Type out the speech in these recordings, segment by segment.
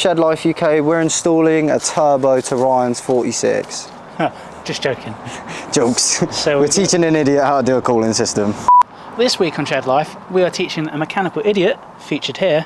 Shed Life UK. We're installing a turbo to Ryan's 46. Just joking. Jokes. So we're teaching an idiot how to do a cooling system. This week on Shed Life, we are teaching a mechanical idiot, featured here,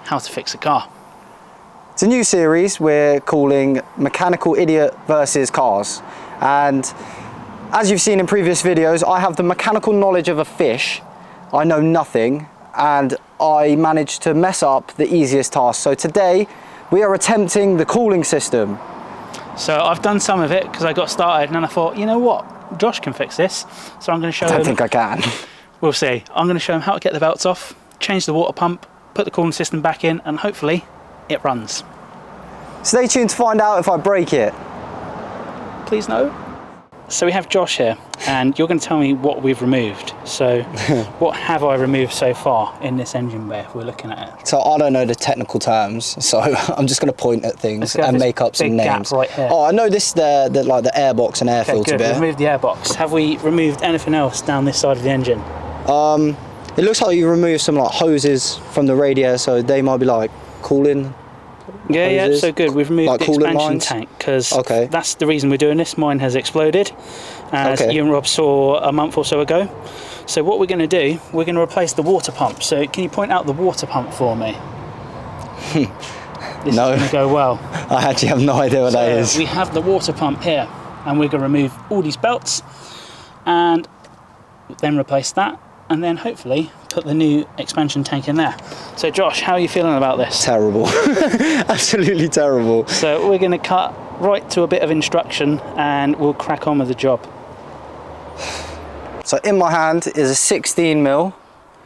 how to fix a car. It's a new series we're calling Mechanical Idiot versus Cars. And as you've seen in previous videos, I have the mechanical knowledge of a fish. I know nothing, and I managed to mess up the easiest task. So today, we are attempting the cooling system. So I've done some of it because I got started and then I thought, you know what, Josh can fix this. So I'm going to show him. I don't think I can. We'll see. I'm going to show him how to get the belts off, change the water pump, put the cooling system back in, and hopefully it runs. Stay tuned to find out if I break it. Please no. So we have Josh here, and you're going to tell me what we've removed. So what have I removed so far in this engine bay if we're looking at it? So I don't know the technical terms, so I'm just going to point at things and make up some names. Right here. Oh, I know this, like the airbox and air filter good. bit. We've removed the airbox. Have we removed anything else down this side of the engine? It looks like you removed some like hoses from the radiator, so they might be like cooling. Yeah, so good. We've removed like the expansion tank because that's the reason we're doing this. Mine has exploded, as you and Rob saw a month or so ago. So what we're going to do, we're going to replace the water pump. So can you point out the water pump for me? This is going to go well. I actually have no idea what that is. We have the water pump here, and we're going to remove all these belts and then replace that, and then hopefully put the new expansion tank in there. So Josh, how are you feeling about this? Terrible. Absolutely terrible. So we're going to cut right to a bit of instruction and we'll crack on with the job. So in my hand is a 16mm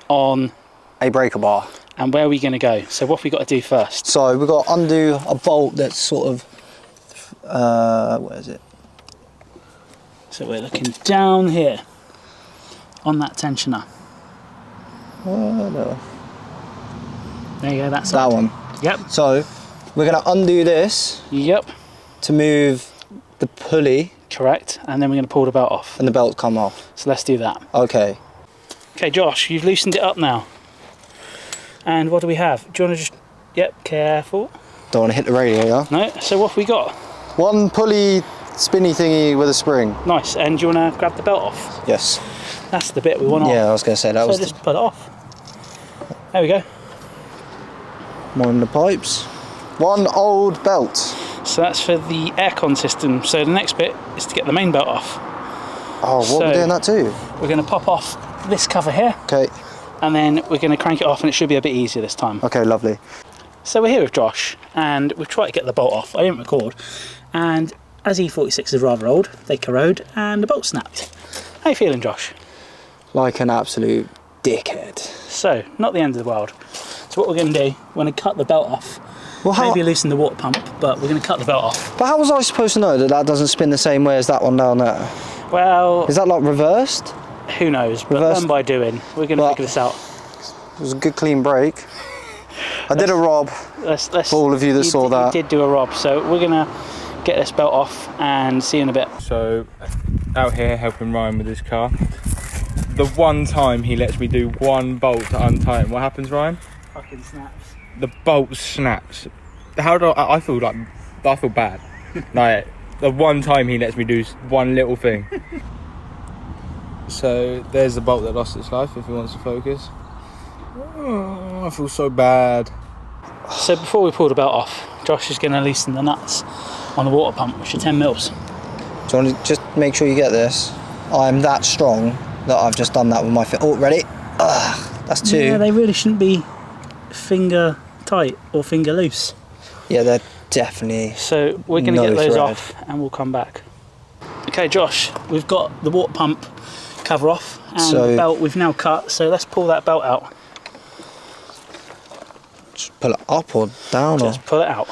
on a breaker bar. And where are we going to go? So what have we got to do first? So we've got to undo a bolt that's sort of, where is it? So we're looking down here on that tensioner. No. There you go, that's that one. Yep. So we're going to undo this. Yep. To move the pulley. Correct. And then we're going to pull the belt off. And the belt come off. So let's do that. Okay. Okay, Josh, you've loosened it up now. And what do we have? Do you want to just... Yep, careful. Don't want to hit the radiator. No. So what have we got? One pulley spinny thingy with a spring. Nice. And do you want to grab the belt off? Yes. That's the bit we want off. Yeah, I was going to say that was... So just put it off. There we go. More in the pipes. One old belt. So that's for the aircon system. So the next bit is to get the main belt off. Oh, what we're doing that too? We're going to pop off this cover here. Okay. And then we're going to crank it off, and it should be a bit easier this time. Okay, lovely. So we're here with Josh, and we've tried to get the bolt off. I didn't record. And as E46 is rather old, they corrode, and the bolt snapped. How you feeling, Josh? Like an absolute dickhead. So, not the end of the world. So what we're going to do, we're going to cut the belt off. Well, maybe loosen the water pump, but we're going to cut the belt off. But how was I supposed to know that that doesn't spin the same way as that one down there? Well... Is that like reversed? Who knows, but learn by doing. We're going to figure this out. It was a good clean break. I did a Rob, for all of you that saw that. You did do a Rob, so we're going to get this belt off and see you in a bit. So, out here helping Ryan with his car. The one time he lets me do one bolt to untie it, what happens, Ryan? Fucking snaps. The bolt snaps. How do I feel bad. Like, the one time he lets me do one little thing. So there's the bolt that lost its life, if he wants to focus. Oh, I feel so bad. So before we pull the belt off, Josh is going to loosen the nuts on the water pump, which are 10 mils. Do you want to just make sure you get this? I'm that strong that I've just done that with my foot. Oh, ready? Ugh, that's two. Yeah, they really shouldn't be finger tight or finger loose. Yeah, they're definitely. So we're going to get those off and we'll come back. Okay, Josh, we've got the water pump cover off and the belt we've now cut, so let's pull that belt out. Just pull it up or down? Just pull it out.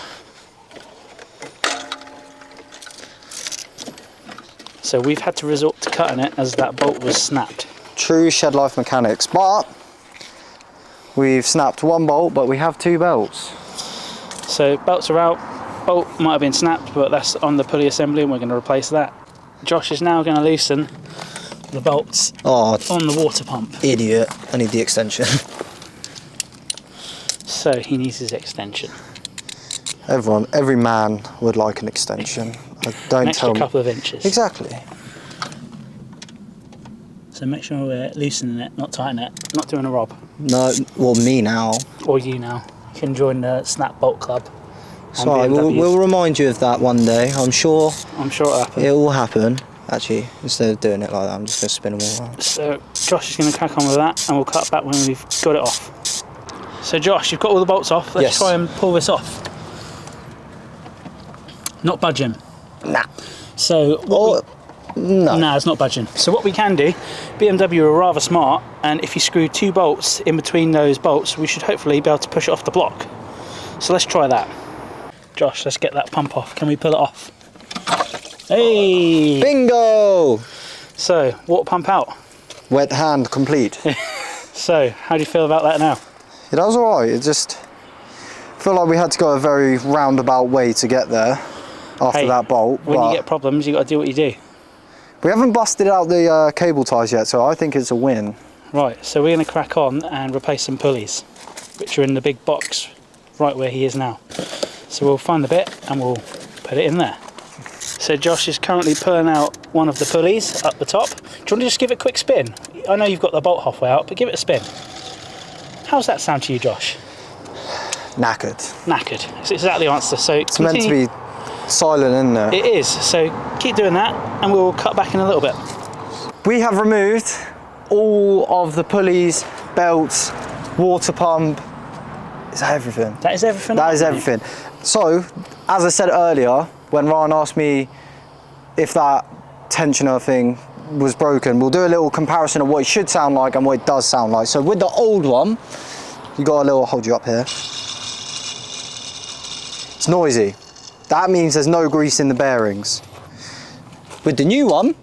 So we've had to resort to cutting it as that bolt was snapped. True Shed Life mechanics, but we've snapped one bolt, but we have two belts. So belts are out, bolt might have been snapped, but that's on the pulley assembly and we're going to replace that. Josh is now going to loosen the bolts on the water pump. Idiot, I need the extension. So he needs his extension. Every man would like an extension. Don't an extra tell me. couple of inches. Exactly. So make sure we're loosening it, not tightening it, not doing a Rob. No, well, me now. Or you now. You can join the Snap Bolt Club. Sorry, we'll remind you of that one day. I'm sure it'll happen. It will happen. Actually, instead of doing it like that, I'm just going to spin them all around. So Josh is going to crack on with that, and we'll cut back when we've got it off. So Josh, you've got all the bolts off. Let's try and pull this off. Not budging. Nah. So no, it's not budging. So what we can do, BMW are rather smart, and if you screw 2 bolts in between those bolts, we should hopefully be able to push it off the block. So let's try that. Josh, let's get that pump off. Can we pull it off? Hey! Bingo! So, water pump out. Wet hand complete. So, how do you feel about that now? It was alright. It just felt like we had to go a very roundabout way to get there after that bolt. When you get problems, you got to do what you do. We haven't busted out the cable ties yet, so I think it's a win. Right, so we're going to crack on and replace some pulleys, which are in the big box right where he is now. So we'll find the bit and we'll put it in there. So Josh is currently pulling out one of the pulleys up the top. Do you want to just give it a quick spin? I know you've got the bolt halfway out, but give it a spin. How's that sound to you, Josh? Knackered. Knackered. It's exactly the answer. So it's meant to be silent, isn't it? It is. So keep doing that and we'll cut back in a little bit. We have removed all of the pulleys, belts, water pump. Is that everything? That is everything. That is everything. So, as I said earlier, when Ryan asked me if that tensioner thing was broken, we'll do a little comparison of what it should sound like and what it does sound like. So with the old one, you got a little, hold you up here. It's noisy. That means there's no grease in the bearings. With the new one,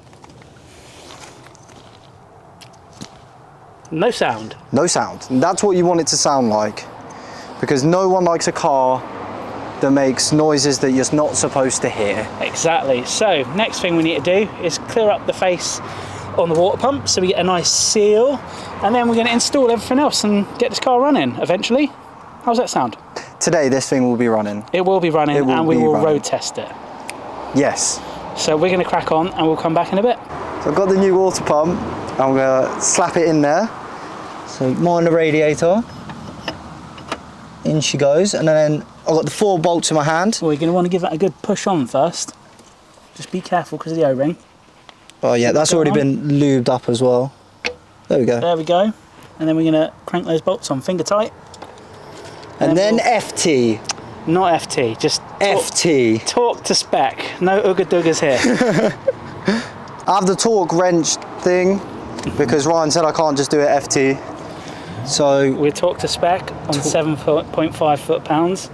no sound. No sound. And that's what you want it to sound like. Because no one likes a car that makes noises that you're not supposed to hear. Exactly. So next thing we need to do is clear up the face on the water pump so we get a nice seal, and then we're going to install everything else and get this car running eventually. How's that sound? Today this thing will be running. It will be running, and we will road test it. Yes. So we're going to crack on and we'll come back in a bit. So I've got the new water pump. I'm going to slap it in there. So mind the radiator. In she goes, and then I've got the 4 bolts in my hand. Well, you're going to want to give that a good push on first. Just be careful because of the O-ring. Oh yeah, that's already been lubed up as well. There we go. There we go. And then we're going to crank those bolts on finger tight. And then FT. Not FT, just FT. Talk to spec. No ooga doogers here. I have the torque wrench thing because Ryan said I can't just do it FT. So we'll talk to spec on 7.5 foot-pounds.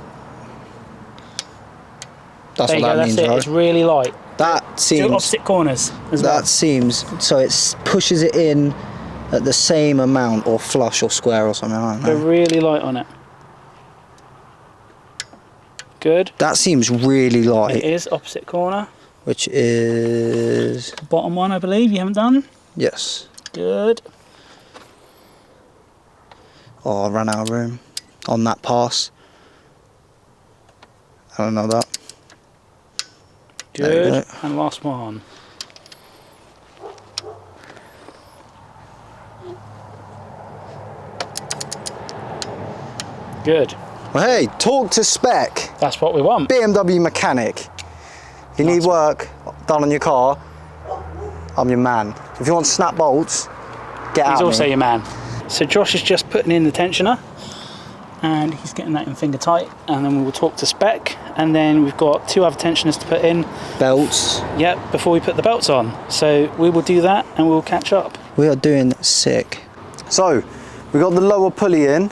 That's what that means, right? It's really light. That seems... Do opposite corners as well. That seems... So it pushes it in at the same amount, or flush or square or something, I don't know. They're really light on it. Good. That seems really light. It is opposite corner. Which is... Bottom one, I believe, you haven't done? Yes. Good. Oh, I ran out of room on that pass. I don't know that. Good. And last one. Good. Well, hey, talk to spec. That's what we want. BMW mechanic. If you need work done on your car, I'm your man. If you want snap bolts, get out. He's also your man. So Josh is just putting in the tensioner and he's getting that in finger tight, and then we will talk to spec, and then we've got 2 other tensioners to put in. Belts. Yep, before we put the belts on. So we will do that and we'll catch up. We are doing sick. So we got the lower pulley in.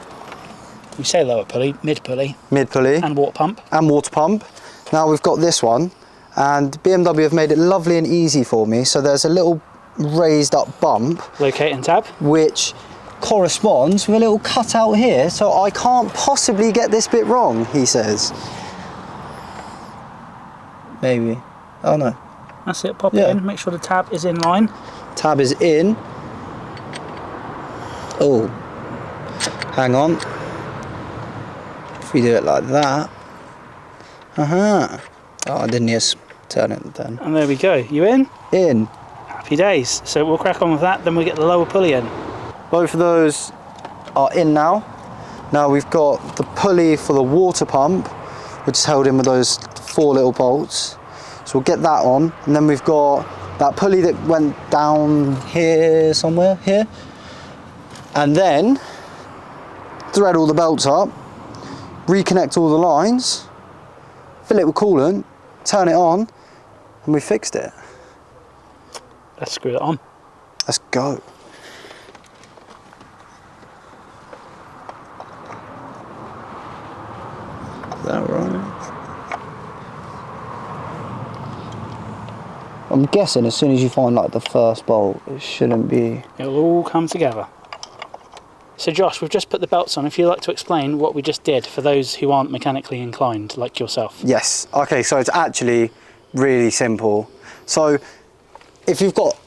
We say lower pulley, mid pulley. Mid pulley. And water pump. And water pump. Now we've got this one, and BMW have made it lovely and easy for me. So there's a little raised up bump. Locate and tab. Which corresponds with a little cutout here, so I can't possibly get this bit wrong, he says. Maybe. Oh no. That's it, pop it in, make sure the tab is in line. Tab is in. Oh, hang on. If we do it like that, Oh, I didn't just turn it then. And there we go. You in? In. Happy days. So we'll crack on with that, then we get the lower pulley in. Both of those are in now. Now we've got the pulley for the water pump, which is held in with those 4 little bolts. So we'll get that on, and then we've got that pulley that went down here somewhere, here. And then thread all the belts up, reconnect all the lines, fill it with coolant, turn it on, and we fixed it. Let's screw it on. Let's go. Is that right? I'm guessing as soon as you find like the first bolt, it shouldn't be... It'll all come together. So Josh, we've just put the belts on. If you'd like to explain what we just did for those who aren't mechanically inclined, like yourself. Yes. Okay, so it's actually really simple. So if you've got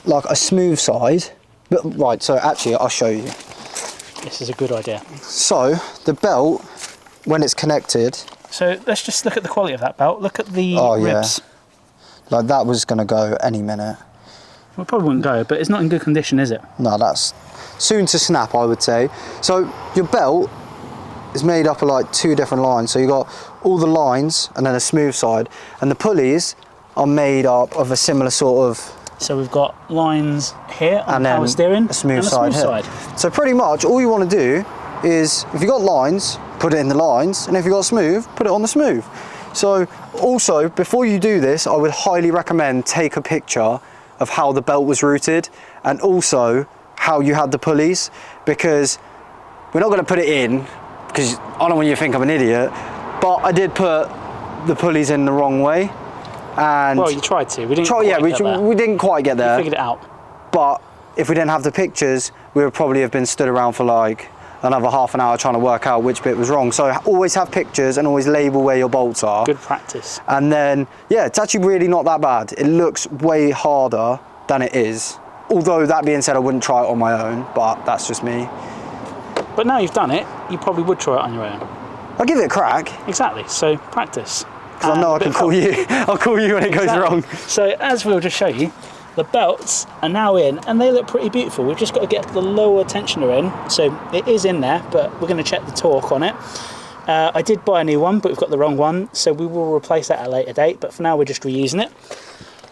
like a smooth side, but right, so actually I'll show you. This is a good idea. So the belt, when it's connected... So let's just look at the quality of that belt. Look at the ribs. Yeah. Like that was going to go any minute. Well, it probably wouldn't go, but it's not in good condition, is it? No, that's soon to snap, I would say. So your belt is made up of like 2 different lines. So you got all the lines and then a smooth side, and the pulleys are made up of a similar sort of... So we've got lines here on and the power then steering a smooth and side a smooth here. side. So pretty much all you want to do is, if you got lines, put it in the lines, and if you got smooth, put it on the smooth. So also, before you do this, I would highly recommend take a picture of how the belt was routed and also how you had the pulleys, because we're not going to put it in, because I don't want you to think I'm an idiot, but I did put the pulleys in the wrong way. And well, you tried to. We didn't we didn't quite get there. You figured it out. But if we didn't have the pictures, we would probably have been stood around for like another half an hour trying to work out which bit was wrong. So always have pictures and always label where your bolts are. Good practice. And then, yeah, it's actually really not that bad. It looks way harder than it is. Although that being said, I wouldn't try it on my own, but that's just me. But now you've done it, you probably would try it on your own. I'll give it a crack. Exactly, so practice. Because I know I can call you. I'll call you when it goes wrong. So as we'll just show you, the belts are now in and they look pretty beautiful. We've just got to get the lower tensioner in. So it is in there, but we're going to check the torque on it. I did buy a new one, but we've got the wrong one. So we will replace that at a later date. But for now, we're just reusing it.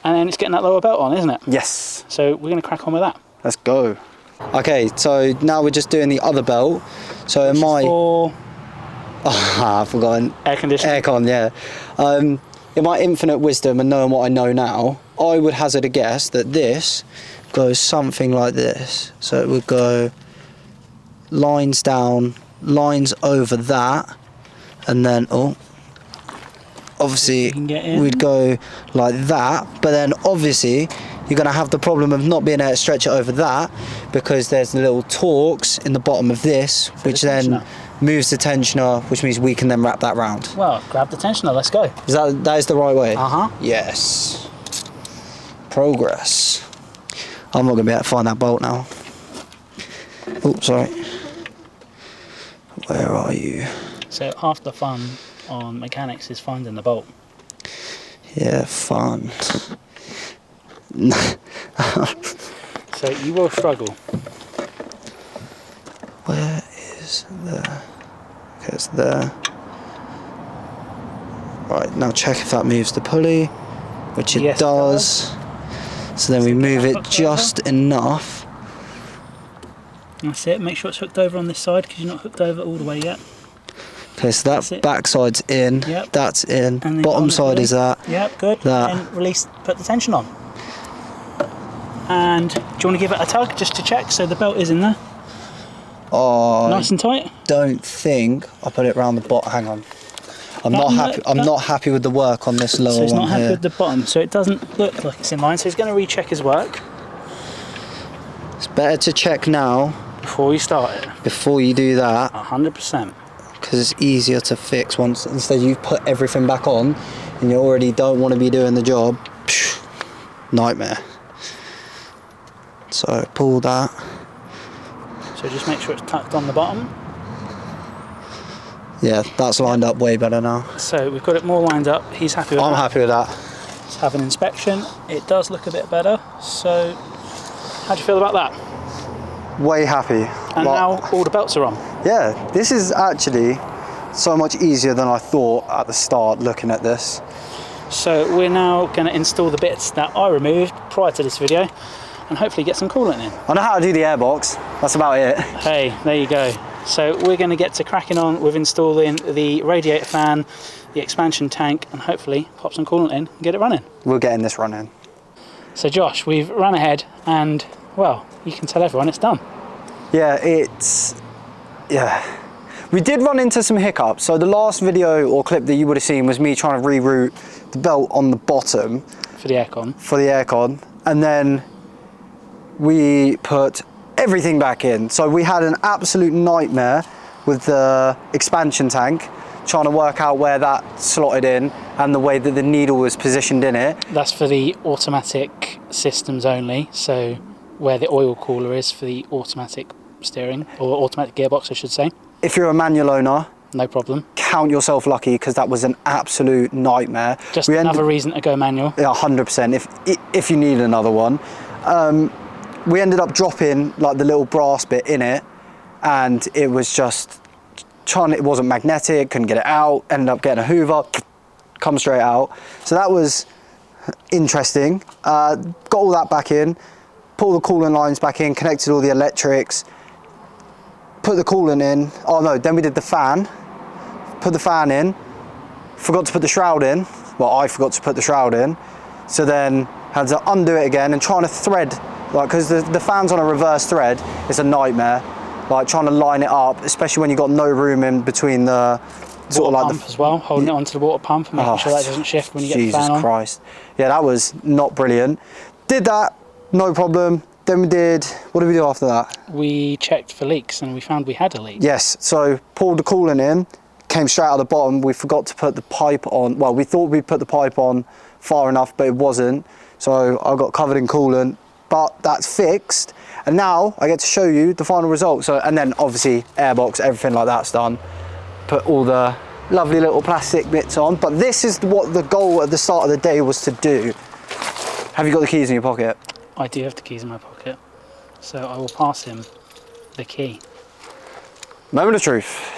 And then it's getting that lower belt on, isn't it? Yes. So we're going to crack on with that. Let's go. Okay, so now we're just doing the other belt. So in my... I've forgotten. Air conditioning. Aircon, yeah. In my infinite wisdom and knowing what I know now, I would hazard a guess that this goes something like this. So it would go lines down, lines over that, and then, obviously we'd go like that, but then obviously you're going to have the problem of not being able to stretch it over that, because there's the little torques in the bottom of this, which then moves the tensioner, which means we can then wrap that round. Well, grab the tensioner, let's go. That is the right way? Uh-huh. Yes. Progress. I'm not going to be able to find that bolt now. Oh, sorry. Where are you? So half the fun on mechanics is finding the bolt. Yeah, fun. So you will struggle. Where is the... Okay, it's there. Right, now check if that moves the pulley, which it does. So then we move it just enough. That's it, make sure it's hooked over on this side, because you're not hooked over all the way yet. Okay, so that back side's in, that's in, bottom side is that. Yep, good. That. And release, put the tension on. And do you want to give it a tug just to check? So the belt is in there. Oh, nice and tight. Don't think I put it around the bottom. Hang on. I'm not happy with the work on this lower one. So it's not happy here. with the bottom, so it doesn't look like it's in line. So he's going to recheck his work. It's better to check now before you start it. Before you do that. 100%. Because it's easier to fix once, instead you put everything back on and you already don't want to be doing the job. Nightmare. So pull that. So just make sure it's tucked on the bottom. Yeah, that's lined up way better now. So we've got it more lined up. He's happy with that. I'm happy with that. Let's have an inspection. It does look a bit better. So how do you feel about that? Way happy. And now all the belts are on. Yeah, this is actually so much easier than I thought at the start looking at this. So we're now going to install the bits that I removed prior to this video and hopefully get some coolant in. I know how to do the airbox, that's about it. Hey, there you go. So we're going to get to cracking on with installing the radiator fan, the expansion tank, and hopefully pop some coolant in and get it running. We're getting this running. So Josh, we've run ahead and, well, you can tell everyone it's done. Yeah, we did run into some hiccups. So the last video or clip that you would have seen was me trying to reroute the belt on the bottom. For the aircon. For the aircon. And then we put everything back in. So we had an absolute nightmare with the expansion tank, trying to work out where that slotted in and the way that the needle was positioned in it. That's for the automatic systems only. So where the oil cooler is for the automatic steering, or automatic gearbox, I should say. If you're a manual owner, no problem. Count yourself lucky, because that was an absolute nightmare. Just another reason to go manual. Yeah, 100%. If you need another one. We ended up dropping like the little brass bit in it, and it was just it wasn't magnetic, couldn't get it out, ended up getting a hoover, come straight out. So that was interesting. Got all that back in, pulled the coolant lines back in, connected all the electrics, put the coolant in. Oh no, then we did the fan, put the fan in, forgot to put the shroud in. Well, I forgot to put the shroud in. So then had to undo it again and trying to thread, like, because the fan's on a reverse thread, it's a nightmare. Like trying to line it up, especially when you've got no room in between the sort water of like pump as well, holding it onto the water pump and making sure that doesn't shift when you get the fan on. Jesus Christ. Yeah, that was not brilliant. Did that, no problem. Then we did, what did we do after that? We checked for leaks and we found we had a leak. Yes, so pulled the coolant in, came straight out the bottom. We forgot to put the pipe on. Well, we thought we'd put the pipe on far enough, but it wasn't. So I got covered in coolant, but that's fixed. And now I get to show you the final result. So, and then obviously airbox, everything like that's done. Put all the lovely little plastic bits on. But this is what the goal at the start of the day was to do. Have you got the keys in your pocket? I do have the keys in my pocket. So I will pass him the key. Moment of truth.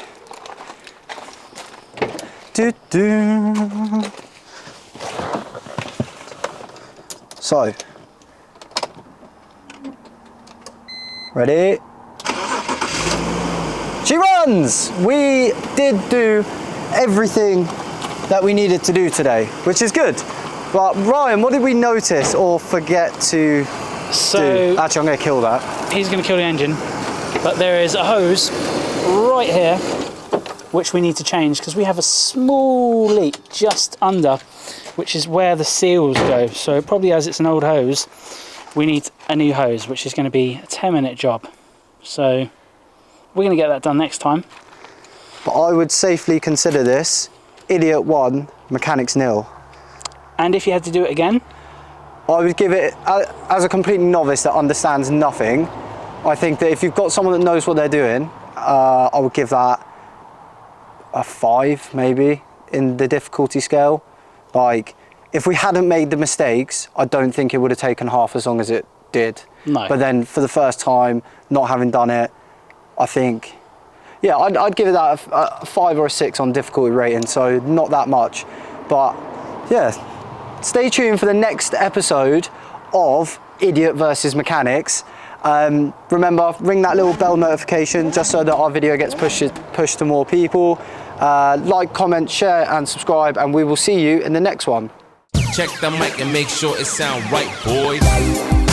So, ready? She runs! We did do everything that we needed to do today, which is good. But Ryan, what did we notice or forget to do? Actually, I'm going to kill that. He's going to kill the engine, but there is a hose right here which we need to change because we have a small leak just under, which is where the seals go. So probably as it's an old hose, we need a new hose, which is going to be a 10-minute job. So we're going to get that done next time. But I would safely consider this idiot 1, mechanics nil. And if you had to do it again? I would give it, as a complete novice that understands nothing, I think that if you've got someone that knows what they're doing, I would give that a 5 maybe in the difficulty scale. Like, if we hadn't made the mistakes, I don't think it would have taken half as long as it did. No. But then for the first time, not having done it, I think, yeah, I'd give it that a 5 or a 6 on difficulty rating, so not that much. But yeah, stay tuned for the next episode of Idiot versus Mechanics. Remember, ring that little bell notification just so that our video gets pushed to more people. Like, comment, share and subscribe, and we will see you in the next one. Check the mic and make sure it sound right, boys.